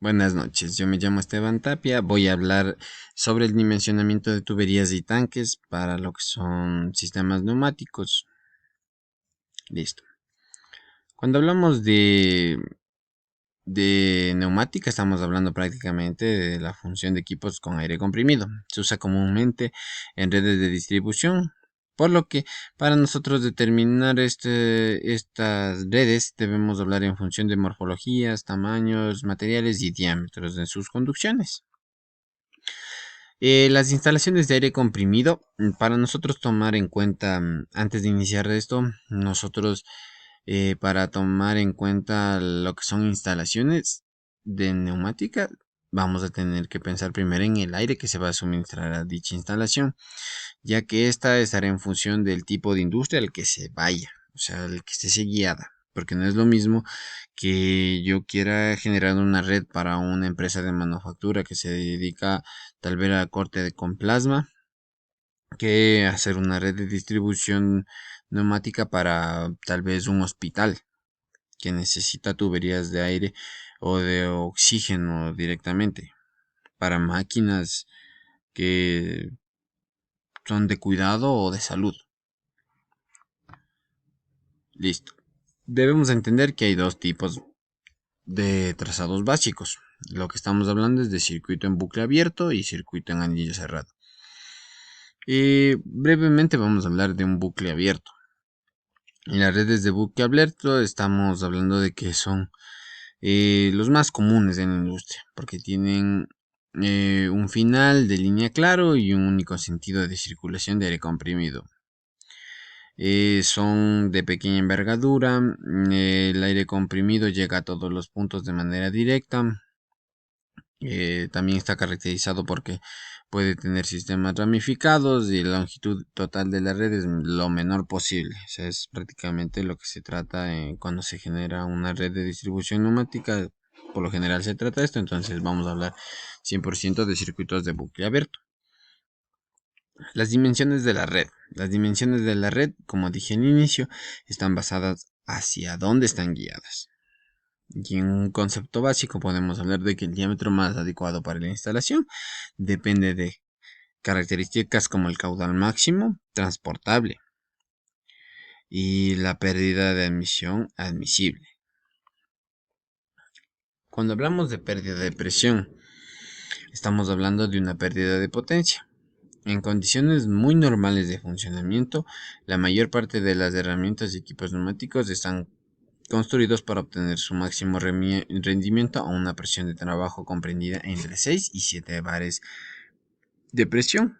Buenas noches, yo me llamo Esteban Tapia, voy a hablar sobre el dimensionamiento de tuberías y tanques para lo que son sistemas neumáticos. Listo. Cuando hablamos de neumática, estamos hablando prácticamente de la función de equipos con aire comprimido. Se usa comúnmente en redes de distribución, por lo que para nosotros determinar estas redes debemos hablar en función de morfologías, tamaños, materiales y diámetros de sus conducciones. Las instalaciones de aire comprimido, para nosotros tomar en cuenta, antes de iniciar esto, nosotros para tomar en cuenta lo que son instalaciones de neumática, vamos a tener que pensar primero en el aire que se va a suministrar a dicha instalación, ya que esta estará en función del tipo de industria al que se vaya, o sea, al que esté guiada. Porque no es lo mismo que yo quiera generar una red para una empresa de manufactura que se dedica tal vez a corte con plasma, que hacer una red de distribución neumática para tal vez un hospital que necesita tuberías de aire o de oxígeno directamente para máquinas que son de cuidado o de salud. Listo. Debemos entender que hay dos tipos de trazados básicos. Lo que estamos hablando es de circuito en bucle abierto y circuito en anillo cerrado. Y brevemente vamos a hablar de un bucle abierto. En las redes de bucle abierto estamos hablando de que son los más comunes en la industria, porque tienen un final de línea claro y un único sentido de circulación de aire comprimido. Son de pequeña envergadura, el aire comprimido llega a todos los puntos de manera directa. También está caracterizado porque puede tener sistemas ramificados y la longitud total de la red es lo menor posible. O sea, es prácticamente lo que se trata cuando se genera una red de distribución neumática. Por lo general se trata de esto, entonces vamos a hablar 100% de circuitos de bucle abierto. Las dimensiones de la red. Las dimensiones de la red, como dije al inicio, están basadas hacia dónde están guiadas. Y en un concepto básico podemos hablar de que el diámetro más adecuado para la instalación depende de características como el caudal máximo transportable y la pérdida de admisión admisible. Cuando hablamos de pérdida de presión, estamos hablando de una pérdida de potencia. En condiciones muy normales de funcionamiento, la mayor parte de las herramientas y equipos neumáticos están construidos para obtener su máximo rendimiento a una presión de trabajo comprendida entre 6 y 7 bares de presión.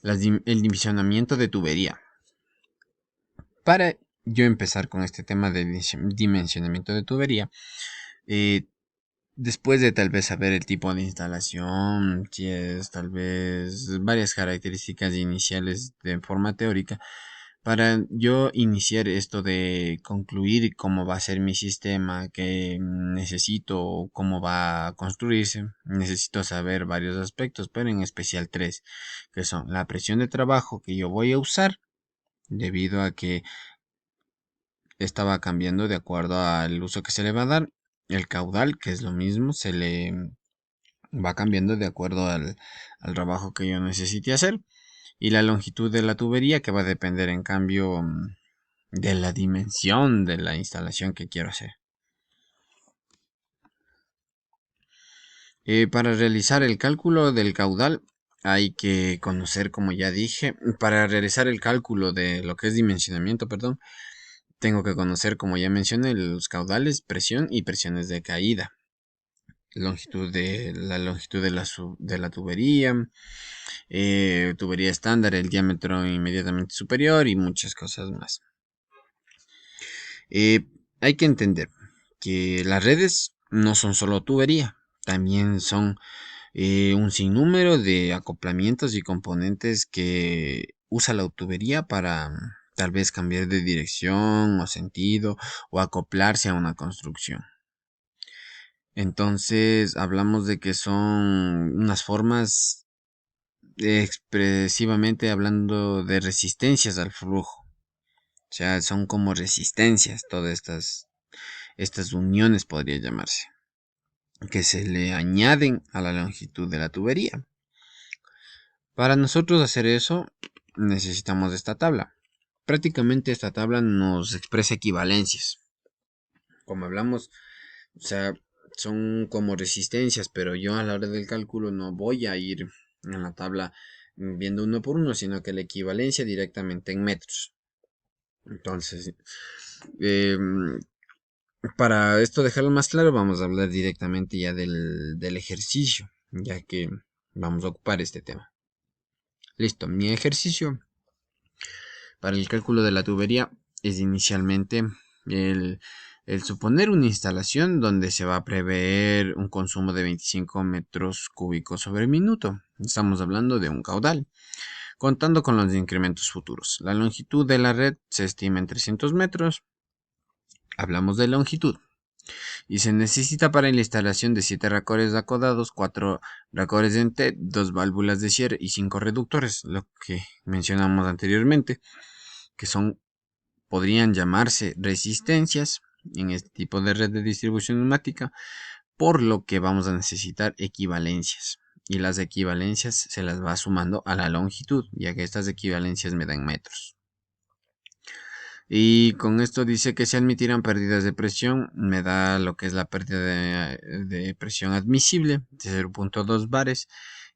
El dimensionamiento de tubería. Para yo empezar con este tema de dimensionamiento de tubería, eh, después de tal vez saber el tipo de instalación, si es tal vez varias características iniciales de forma teórica, para yo iniciar esto de concluir cómo va a ser mi sistema, qué necesito, cómo va a construirse, necesito saber varios aspectos, pero en especial tres, que son la presión de trabajo que yo voy a usar, debido a que estaba cambiando de acuerdo al uso que se le va a dar, el caudal, que es lo mismo, se le va cambiando de acuerdo al trabajo que yo necesite hacer, y la longitud de la tubería, que va a depender en cambio de la dimensión de la instalación que quiero hacer. Para realizar el cálculo del caudal hay que conocer, como ya dije, para realizar el cálculo de lo que es dimensionamiento, perdón, tengo que conocer, como ya mencioné, los caudales, presión y presiones de caída, la longitud de la tubería, tubería estándar, el diámetro inmediatamente superior y muchas cosas más. Hay que entender que las redes no son solo tubería, también son un sinnúmero de acoplamientos y componentes que usa la tubería para tal vez cambiar de dirección o sentido o acoplarse a una construcción. Entonces hablamos de que son unas formas expresivamente hablando de resistencias al flujo. O sea, son como resistencias, todas estas uniones podría llamarse, que se le añaden a la longitud de la tubería. Para nosotros hacer eso, necesitamos esta tabla. Prácticamente esta tabla nos expresa equivalencias. Como hablamos, o sea, son como resistencias, pero yo a la hora del cálculo no voy a ir en la tabla viendo uno por uno, sino que la equivalencia directamente en metros. Entonces, para esto dejarlo más claro, vamos a hablar directamente ya del ejercicio, ya que vamos a ocupar este tema. Listo, mi ejercicio para el cálculo de la tubería es inicialmente el, el suponer una instalación donde se va a prever un consumo de 25 metros cúbicos sobre minuto. Estamos hablando de un caudal, contando con los incrementos futuros. La longitud de la red se estima en 300 metros. Hablamos de longitud. Y se necesita para la instalación de 7 racores acodados, 4 racores en T, 2 válvulas de cierre y 5 reductores, lo que mencionamos anteriormente, que podrían llamarse resistencias en este tipo de red de distribución neumática, por lo que vamos a necesitar equivalencias. Y las equivalencias se las va sumando a la longitud, ya que estas equivalencias me dan metros. Y con esto dice que se admitirán pérdidas de presión, me da lo que es la pérdida de presión admisible de 0.2 bares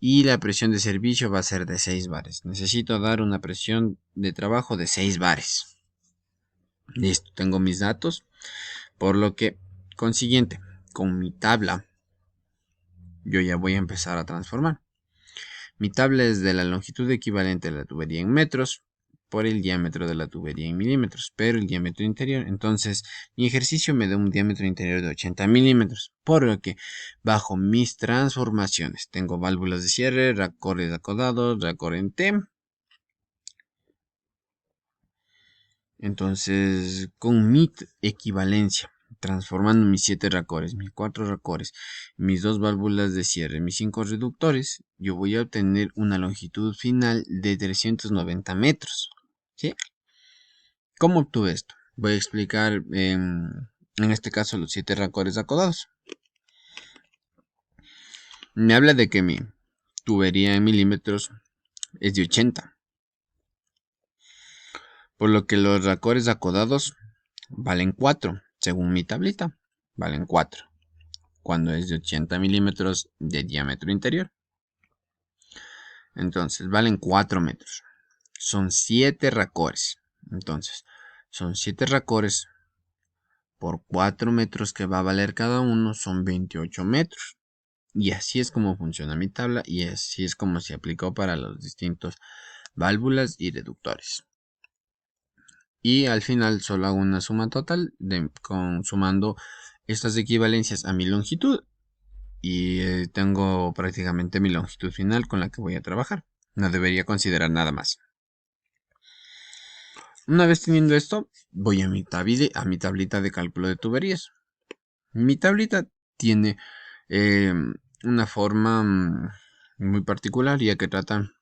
y la presión de servicio va a ser de 6 bares. Necesito dar una presión de trabajo de 6 bares. Listo, tengo mis datos, por lo que, consiguiente, con mi tabla, yo ya voy a empezar a transformar. Mi tabla es de la longitud equivalente de la tubería en metros por el diámetro de la tubería en milímetros, pero el diámetro interior. Entonces, mi ejercicio me da un diámetro interior de 80 milímetros, por lo que bajo mis transformaciones tengo válvulas de cierre, racores acodados, racor en T. Entonces, con mi equivalencia, transformando mis 7 racores, mis 4 racores, mis 2 válvulas de cierre, mis 5 reductores, yo voy a obtener una longitud final de 390 metros. ¿Sí? ¿Cómo obtuve esto? Voy a explicar en este caso los 7 racores acodados. Me habla de que mi tubería en milímetros es de 80. Por lo que los racores acodados valen 4, según mi tablita. Valen 4, cuando es de 80 milímetros de diámetro interior. Entonces, valen 4 metros. Son 7 racores. Entonces, son 7 racores por 4 metros que va a valer cada uno, son 28 metros. Y así es como funciona mi tabla y así es como se aplicó para los distintos válvulas y reductores. Y al final solo hago una suma total sumando estas equivalencias a mi longitud y tengo prácticamente mi longitud final con la que voy a trabajar. No debería considerar nada más. Una vez teniendo esto, voy a mi tablita de cálculo de tuberías. Mi tablita tiene una forma muy particular, ya que trata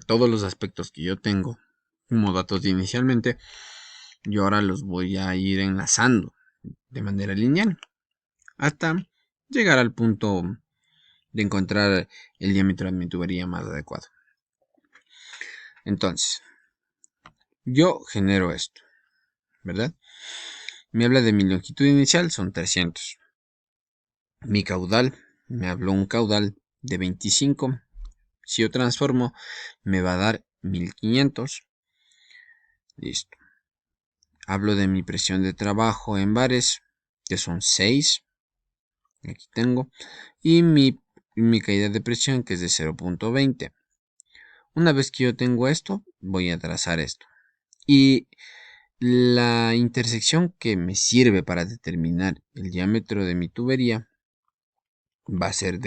todos los aspectos que yo tengo como datos inicialmente. Yo ahora los voy a ir enlazando de manera lineal hasta llegar al punto de encontrar el diámetro de mi tubería más adecuado. Entonces, yo genero esto, ¿verdad? Me habla de mi longitud inicial, son 300. Mi caudal, me habló un caudal de 25. Si yo transformo, me va a dar 1500. Listo. Hablo de mi presión de trabajo en bares, que son 6. Aquí tengo. Y mi caída de presión, que es de 0.20. Una vez que yo tengo esto, voy a trazar esto. Y la intersección que me sirve para determinar el diámetro de mi tubería va a ser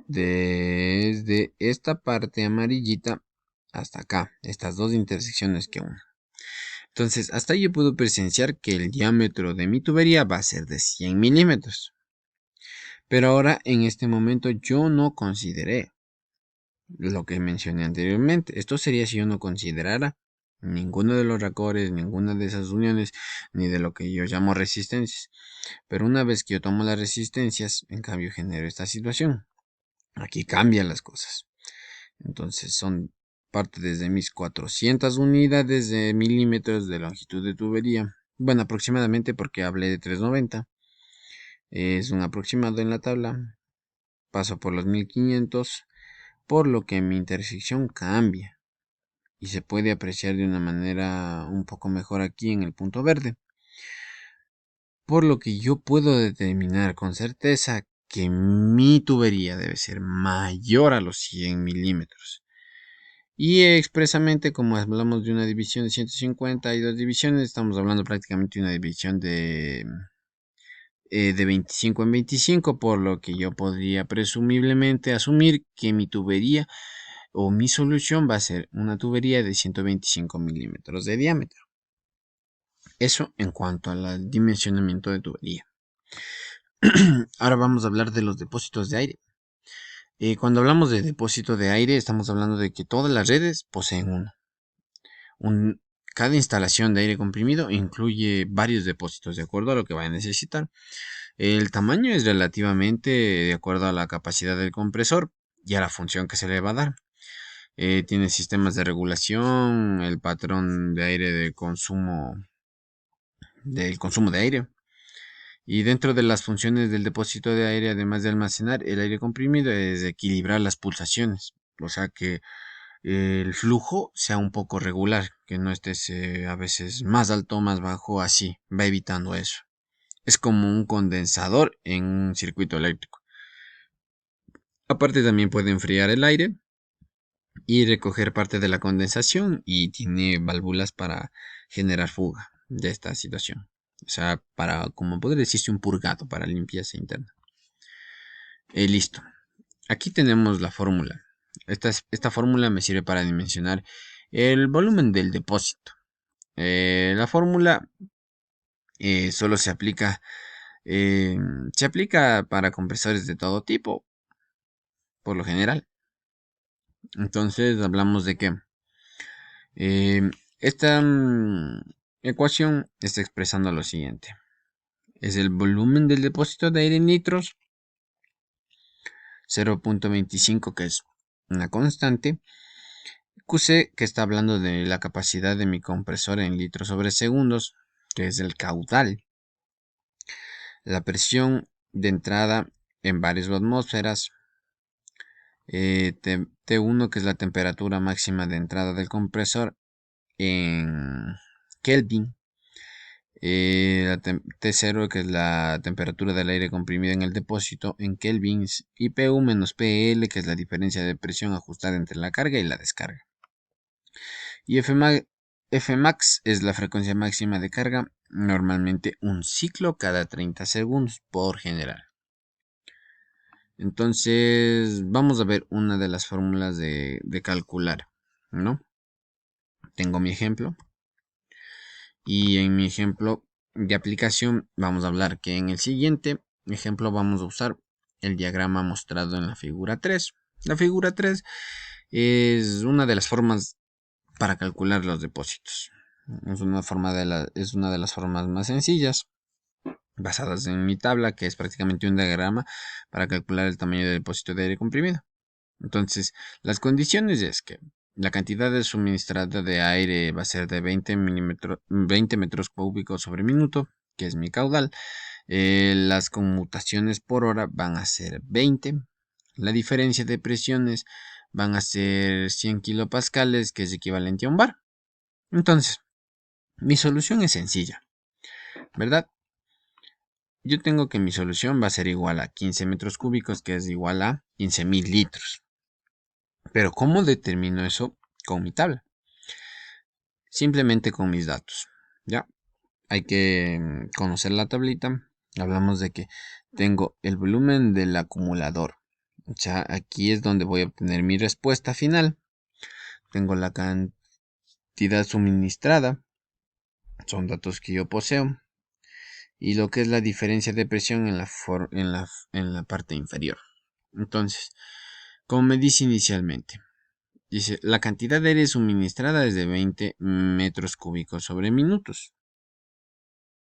desde esta parte amarillita hasta acá, estas dos intersecciones que uno. Entonces, hasta ahí yo puedo presenciar que el diámetro de mi tubería va a ser de 100 milímetros. Pero ahora, en este momento, yo no consideré lo que mencioné anteriormente. Esto sería si yo no considerara ninguno de los racores, ninguna de esas uniones, ni de lo que yo llamo resistencias. Pero una vez que yo tomo las resistencias, en cambio genero esta situación. Aquí cambian las cosas. Entonces son parte desde mis 400 unidades de milímetros de longitud de tubería. Bueno, aproximadamente porque hablé de 390. Es un aproximado en la tabla. Paso por los 1500, por lo que mi intersección cambia y se puede apreciar de una manera un poco mejor aquí en el punto verde. Por lo que yo puedo determinar con certeza que mi tubería debe ser mayor a los 100 milímetros. Y expresamente, como hablamos de una división de 150 y dos divisiones, estamos hablando prácticamente de una división de 25 en 25, por lo que yo podría presumiblemente asumir que mi tubería o mi solución va a ser una tubería de 125 milímetros de diámetro. Eso en cuanto al dimensionamiento de tubería. Ahora vamos a hablar de los depósitos de aire. Cuando hablamos de depósito de aire, estamos hablando de que todas las redes poseen uno. Cada instalación de aire comprimido incluye varios depósitos de acuerdo a lo que va a necesitar. El tamaño es relativamente de acuerdo a la capacidad del compresor y a la función que se le va a dar. Tiene sistemas de regulación, el patrón de aire del consumo de aire. Y dentro de las funciones del depósito de aire, además de almacenar el aire comprimido, es equilibrar las pulsaciones. O sea que el flujo sea un poco regular, que no esté a veces más alto o más bajo, así, va evitando eso. Es como un condensador en un circuito eléctrico. Aparte también puede enfriar el aire y recoger parte de la condensación y tiene válvulas para generar fuga de esta situación. O sea, para, como podría decirse, un purgado para limpieza interna. Listo. Aquí tenemos la fórmula. Esta fórmula me sirve para dimensionar el volumen del depósito. La fórmula solo se aplica para compresores de todo tipo, por lo general. Entonces hablamos de que esta ecuación está expresando lo siguiente. Es el volumen del depósito de aire en litros, 0.25, que es una constante, QC, que está hablando de la capacidad de mi compresor en litros sobre segundos, que es el caudal, la presión de entrada en varias atmósferas, T1, que es la temperatura máxima de entrada del compresor en Kelvin, T0, que es la temperatura del aire comprimido en el depósito en kelvins, y PU menos PL, que es la diferencia de presión ajustada entre la carga y la descarga. Y Fmax es la frecuencia máxima de carga, normalmente un ciclo cada 30 segundos por general. Entonces vamos a ver una de las fórmulas de calcular, ¿no? Tengo mi ejemplo. Y en mi ejemplo de aplicación vamos a hablar que en el siguiente ejemplo vamos a usar el diagrama mostrado en la figura 3. La figura 3 es una de las formas para calcular los depósitos. Es una de las formas más sencillas, basadas en mi tabla, que es prácticamente un diagrama para calcular el tamaño del depósito de aire comprimido. Entonces, las condiciones es que la cantidad de suministrada de aire va a ser de 20 metros cúbicos sobre minuto, que es mi caudal. Las conmutaciones por hora van a ser 20. La diferencia de presiones van a ser 100 kilopascales, que es equivalente a un bar. Entonces, mi solución es sencilla, ¿verdad? Yo tengo que mi solución va a ser igual a 15 metros cúbicos, que es igual a 15.000 litros. Pero ¿cómo determino eso con mi tabla? Simplemente con mis datos. Ya, hay que conocer la tablita. Hablamos de que tengo el volumen del acumulador. O sea, aquí es donde voy a obtener mi respuesta final. Tengo la cantidad suministrada. Son datos que yo poseo. Y lo que es la diferencia de presión en la parte inferior. Entonces, como me dice inicialmente, Dice, la cantidad de aire suministrada es de 20 metros cúbicos sobre minutos.